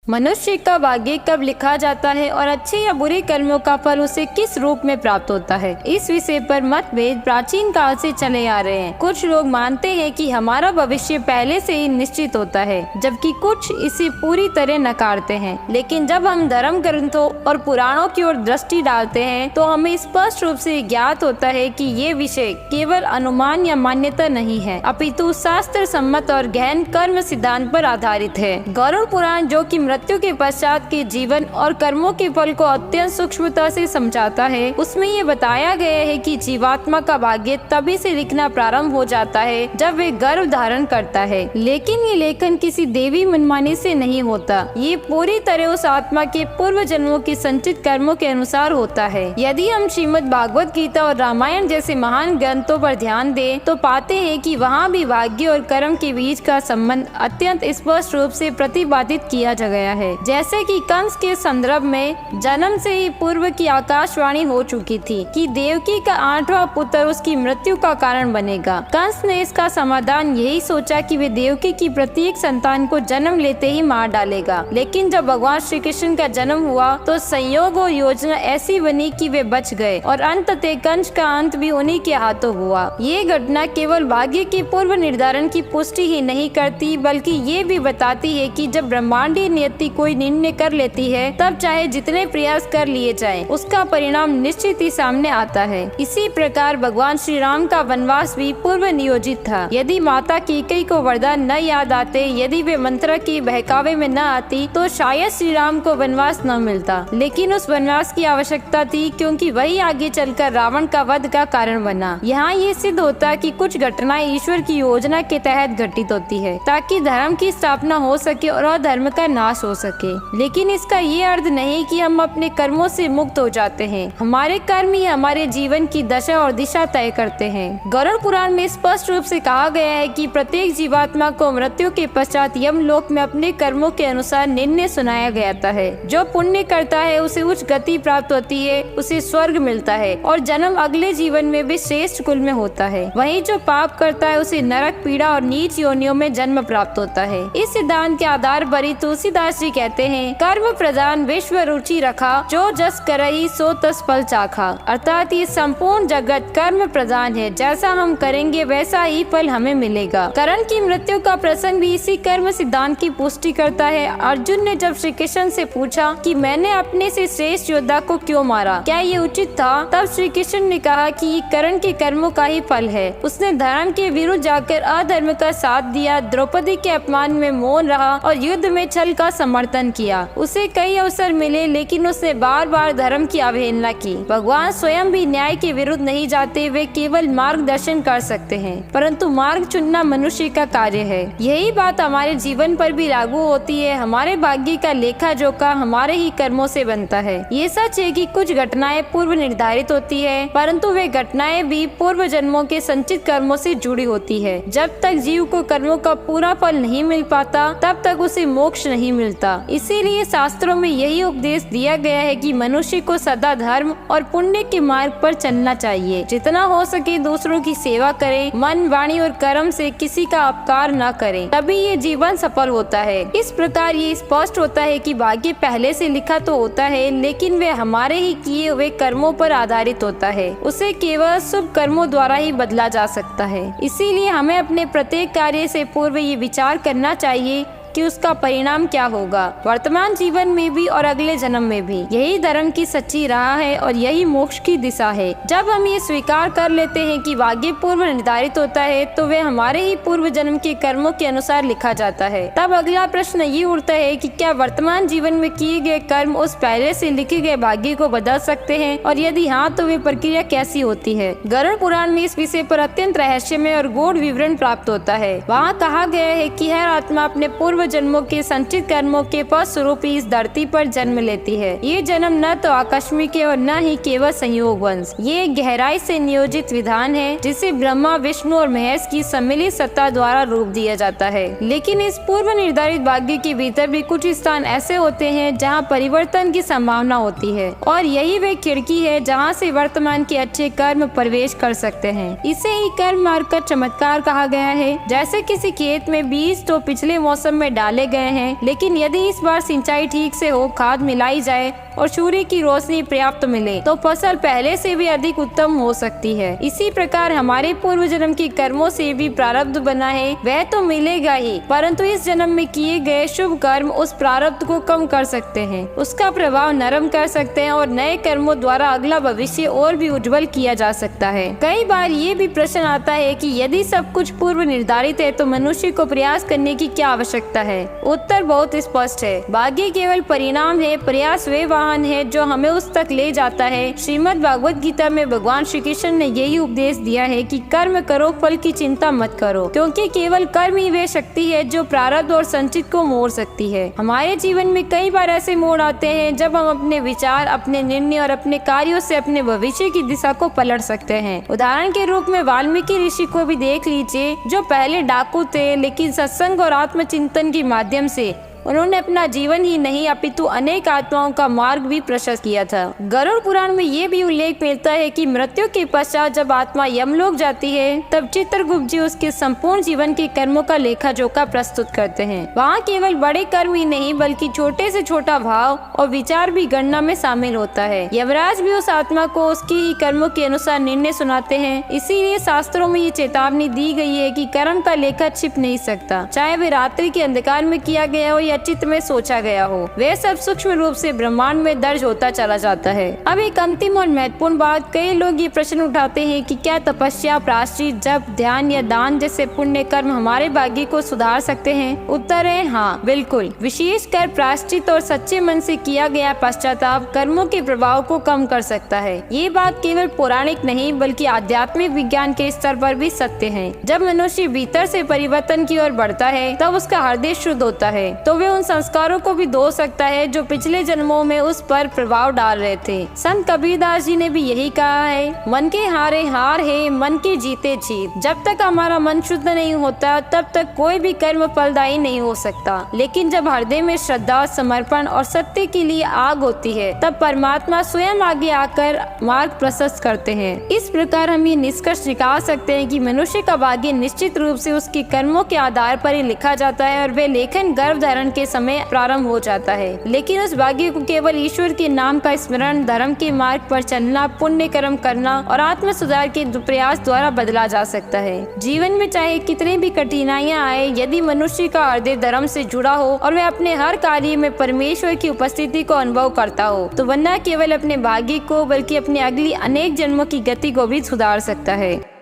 मनुष्य का भाग्य कब लिखा जाता है और अच्छे या बुरे कर्मों का फल उसे किस रूप में प्राप्त होता है, इस विषय पर मतभेद प्राचीन काल से चले आ रहे हैं। कुछ लोग मानते हैं कि हमारा भविष्य पहले से ही निश्चित होता है, जबकि कुछ इसे पूरी तरह नकारते हैं। लेकिन जब हम धर्म ग्रंथों और पुराणों की ओर दृष्टि डालते हैं तो हमें स्पष्ट रूप से ज्ञात होता है कि ये विषय केवल अनुमान या मान्यता नहीं है, अपितु शास्त्र सम्मत और गहन कर्म सिद्धांत पर आधारित है। गरुड़ पुराण, जो कि मृत्यु के पश्चात के जीवन और कर्मों के फल को अत्यंत सूक्ष्मता से समझाता है, उसमें ये बताया गया है कि जीवात्मा का भाग्य तभी से लिखना प्रारंभ हो जाता है जब वे गर्भ धारण करता है। लेकिन ये लेखन किसी देवी मनमानी से नहीं होता, ये पूरी तरह उस आत्मा के पूर्व जन्मों के संचित कर्मों के अनुसार होता है। यदि हम श्रीमद् भागवत गीता और रामायण जैसे महान ग्रंथों पर ध्यान दें तो पाते हैं कि वहाँ भी भाग्य और कर्म के बीच का संबंध अत्यंत स्पष्ट रूप से प्रतिपादित किया गया है। जैसे कि कंस के संदर्भ में जन्म से ही पूर्व की आकाशवाणी हो चुकी थी कि देवकी का 8वां पुत्र उसकी मृत्यु का कारण बनेगा। कंस ने इसका समाधान यही सोचा कि वे देवकी की प्रत्येक संतान को जन्म लेते ही मार डालेगा। लेकिन जब भगवान श्री कृष्ण का जन्म हुआ तो संयोग और योजना ऐसी बनी कि वे बच गए और अंततः कंस का अंत भी उन्हीं के हाथों हुआ। ये घटना केवल भाग्य के पूर्व निर्धारण की पुष्टि ही नहीं करती, बल्कि ये भी बताती है कि जब ब्रह्मांडीय नियति कोई निर्णय कर लेती है तब चाहे जितने प्रयास कर लिए जाएं, उसका परिणाम निश्चित ही सामने आता है। इसी प्रकार भगवान श्री राम का वनवास भी पूर्व नियोजित था। यदि माता कैकेयी को वरदान न याद आते, यदि वे मंत्र के बहकावे में न आती, तो शायद श्री राम को वनवास न मिलता। लेकिन उस वनवास की आवश्यकता थी, क्योंकि वही आगे चलकर रावण का वध का कारण बना। यहाँ ये सिद्ध होता कि कुछ घटनाएं ईश्वर की योजना के तहत घटित होती है, ताकि धर्म की स्थापना हो सके और अधर्म का नाश हो सके। लेकिन इसका ये अर्थ नहीं कि हम अपने कर्मों से मुक्त हो जाते हैं। हमारे कर्म ही हमारे जीवन की दशा और दिशा तय करते हैं। गरुड़ पुराण में स्पष्ट रूप से कहा गया है कि प्रत्येक जीवात्मा को मृत्यु के पश्चात यमलोक में अपने कर्मों के अनुसार निर्णय सुनाया गया है। जो पुण्य करता है उसे उच्च गति प्राप्त होती है, उसे स्वर्ग मिलता है और जन्म अगले जीवन में भी श्रेष्ठ कुल में होता है। वहीं जो पाप करता है उसे नरक, पीड़ा और नीच योनियों में जन्म प्राप्त होता है। इस सिद्धांत के आधार पर ही तुलसीदास जी कहते हैं, कर्म प्रधान विश्व रुचि रखा, जो जस करही सो तस फल चाखा। अर्थात ये संपूर्ण जगत कर्म प्रधान है, जैसा हम करेंगे वैसा ही फल हमें मिलेगा। कर्ण की मृत्यु का प्रसंग भी इसी कर्म सिद्धांत की पुष्टि करता है। अर्जुन ने जब श्री कृष्ण से पूछा कि मैंने अपने से श्रेष्ठ योद्धा को क्यों मारा, क्या ये उचित था, तब श्री कृष्ण ने कहा कि ये कर्ण के कर्मों का ही फल है। उसने धर्म के विरुद्ध जाकर अधर्म का साथ दिया, द्रौपदी के अपमान में मौन रहा और युद्ध में छल का समर्थन किया। उसे कई अवसर मिले, लेकिन उसने बार बार धर्म की अवहेलना की। भगवान स्वयं भी न्याय के विरुद्ध नहीं जाते, वे केवल मार्गदर्शन कर सकते हैं, परंतु मार्ग चुनना मनुष्य का कार्य है। यही बात हमारे जीवन पर भी लागू होती है। हमारे भाग्य का लेखा जोखा हमारे ही कर्मों से बनता है। ये सच है कि कुछ घटनाएं पूर्व निर्धारित होती है, परंतु वे घटनाएं भी पूर्व जन्मों के संचित कर्मों से जुड़ी होती है। जब तक जीव को कर्मों का पूरा फल नहीं मिल पाता, तब तक उसे मोक्ष नहीं मिलता। इसीलिए शास्त्रों में यही उपदेश दिया गया है कि मनुष्य को सदा धर्म और पुण्य के मार्ग पर चलना चाहिए। जितना हो सके दूसरों की सेवा करे, मन, वाणी और कर्म से किसी का अपकार न करे, तभी ये जीवन सफल होता है। इस प्रकार ये स्पष्ट होता है कि भाग्य पहले से लिखा तो होता है, लेकिन वे हमारे ही किए हुए कर्मों पर आधारित होता है। उसे केवल शुभ कर्मों द्वारा ही बदला जा सकता है। इसीलिए हमें अपने प्रत्येक कार्य से पूर्व ये विचार करना चाहिए कि उसका परिणाम क्या होगा, वर्तमान जीवन में भी और अगले जन्म में भी। यही धर्म की सच्ची राह है और यही मोक्ष की दिशा है। जब हम ये स्वीकार कर लेते हैं कि भाग्य पूर्व निर्धारित होता है, तो वे हमारे ही पूर्व जन्म के कर्मों के अनुसार लिखा जाता है। तब अगला प्रश्न ये उठता है कि क्या वर्तमान जीवन में किए गए कर्म उस पहले से लिखे गए भाग्य को बदल सकते हैं, और यदि हाँ तो वे प्रक्रिया कैसी होती है। गरुड़ पुराण में इस विषय पर अत्यंत रहस्यमय और गूढ़ विवरण प्राप्त होता है। वहाँ कहा गया है कि हर आत्मा अपने पूर्व जन्मों के संचित कर्मों के फलस्वरूप ही इस धरती पर जन्म लेती है। ये जन्म न तो आकस्मिक है और न ही केवल संयोगवश। ये एक गहराई से नियोजित विधान है, जिसे ब्रह्मा, विष्णु और महेश की सम्मिलित सत्ता द्वारा रूप दिया जाता है। लेकिन इस पूर्व निर्धारित भाग्य के भीतर भी कुछ स्थान ऐसे होते हैं जहाँ परिवर्तन की संभावना होती है, और यही वे खिड़की है जहाँ से वर्तमान के अच्छे कर्म प्रवेश कर सकते हैं। इसे ही कर्म मार्ग का चमत्कार कहा गया है। जैसे किसी खेत में बीज तो पिछले मौसम में डाले गए हैं, लेकिन यदि इस बार सिंचाई ठीक से हो, खाद मिलाई जाए और सूर्य की रोशनी पर्याप्त मिले तो फसल पहले से भी अधिक उत्तम हो सकती है। इसी प्रकार हमारे पूर्व जन्म के कर्मों से भी प्रारब्ध बना है, वह तो मिलेगा ही, परंतु इस जन्म में किए गए शुभ कर्म उस प्रारब्ध को कम कर सकते हैं, उसका प्रभाव नरम कर सकते हैं और नए कर्मों द्वारा अगला भविष्य और भी उज्जवल किया जा सकता है। कई बार ये भी प्रश्न आता है कि यदि सब कुछ पूर्व निर्धारित है तो मनुष्य को प्रयास करने की क्या आवश्यकता है। उत्तर बहुत स्पष्ट है, भाग्य केवल परिणाम है, प्रयास वे वाहन है जो हमें उस तक ले जाता है। श्रीमद् भागवत गीता में भगवान श्री कृष्ण ने यही उपदेश दिया है कि कर्म करो, फल की चिंता मत करो, क्योंकि केवल कर्म ही वे शक्ति है जो प्रारब्ध और संचित को मोड़ सकती है। हमारे जीवन में कई बार ऐसे मोड़ आते हैं जब हम अपने विचार, अपने निर्णय और अपने कार्यों से अपने भविष्य की दिशा को पलट सकते हैं। उदाहरण के रूप में वाल्मीकि ऋषि को भी देख लीजिए, जो पहले डाकू थे, लेकिन सत्संग और आत्मचिंतन के माध्यम से उन्होंने अपना जीवन ही नहीं अपितु अनेक आत्माओं का मार्ग भी प्रशस्त किया था। गरुड़ पुराण में ये भी उल्लेख मिलता है कि मृत्यु के पश्चात जब आत्मा यमलोक जाती है तब चित्रगुप्त जी उसके संपूर्ण जीवन के कर्मों का लेखा जोखा प्रस्तुत करते हैं। वहाँ केवल बड़े कर्म ही नहीं बल्कि छोटे से छोटा भाव और विचार भी गणना में शामिल होता है। यमराज भी उस आत्मा को उसकी ही कर्मों के अनुसार निर्णय सुनाते हैं। इसीलिए शास्त्रों में ये चेतावनी दी गई है कि कर्म का लेखा छिप नहीं सकता, चाहे वे रात्रि के अंधकार में किया गया हो या चित्त में सोचा गया हो, वह सब सूक्ष्म रूप से ब्रह्मांड में दर्ज होता चला जाता है। अब एक अंतिम और महत्वपूर्ण बात, कई लोग ये प्रश्न उठाते हैं कि क्या तपस्या, प्रायश्चित, जप, ध्यान या दान जैसे पुण्य कर्म हमारे भाग्य को सुधार सकते हैं। उत्तर है हाँ, बिल्कुल। विशेषकर प्रायश्चित और सच्चे मन से किया गया पश्चाताप कर्मों के प्रभाव को कम कर सकता है। ये बात केवल पौराणिक नहीं बल्कि आध्यात्मिक विज्ञान के स्तर पर भी सत्य है। जब मनुष्य भीतर से परिवर्तन की ओर बढ़ता है तब उसका हृदय शुद्ध होता है, तो वे उन संस्कारों को भी धो सकता है जो पिछले जन्मों में उस पर प्रभाव डाल रहे थे। संत कबीरदास जी ने भी यही कहा है, मन के हारे हार है, मन के जीते जीत। जब तक हमारा मन शुद्ध नहीं होता तब तक कोई भी कर्म फलदायी नहीं हो सकता, लेकिन जब हृदय में श्रद्धा, समर्पण और सत्य के लिए आग होती है तब परमात्मा स्वयं आगे आकर मार्ग प्रशस्त करते हैं। इस प्रकार हम ये निष्कर्ष निकाल सकते हैं कि मनुष्य का भाग्य निश्चित रूप से उसके कर्मों के आधार पर ही लिखा जाता है और वे लेखन गर्भ धारण के समय प्रारंभ हो जाता है। लेकिन उस भाग्य को केवल ईश्वर के नाम का स्मरण, धर्म के मार्ग पर चलना, पुण्य कर्म करना और आत्म सुधार के प्रयास द्वारा बदला जा सकता है। जीवन में चाहे कितनी भी कठिनाइयां आए, यदि मनुष्य का हृदय धर्म से जुड़ा हो और वह अपने हर कार्य में परमेश्वर की उपस्थिति को अनुभव करता हो, तो वह न केवल अपने भाग्य को बल्कि अपने अगली अनेक जन्मों की गति को भी सुधार सकता है।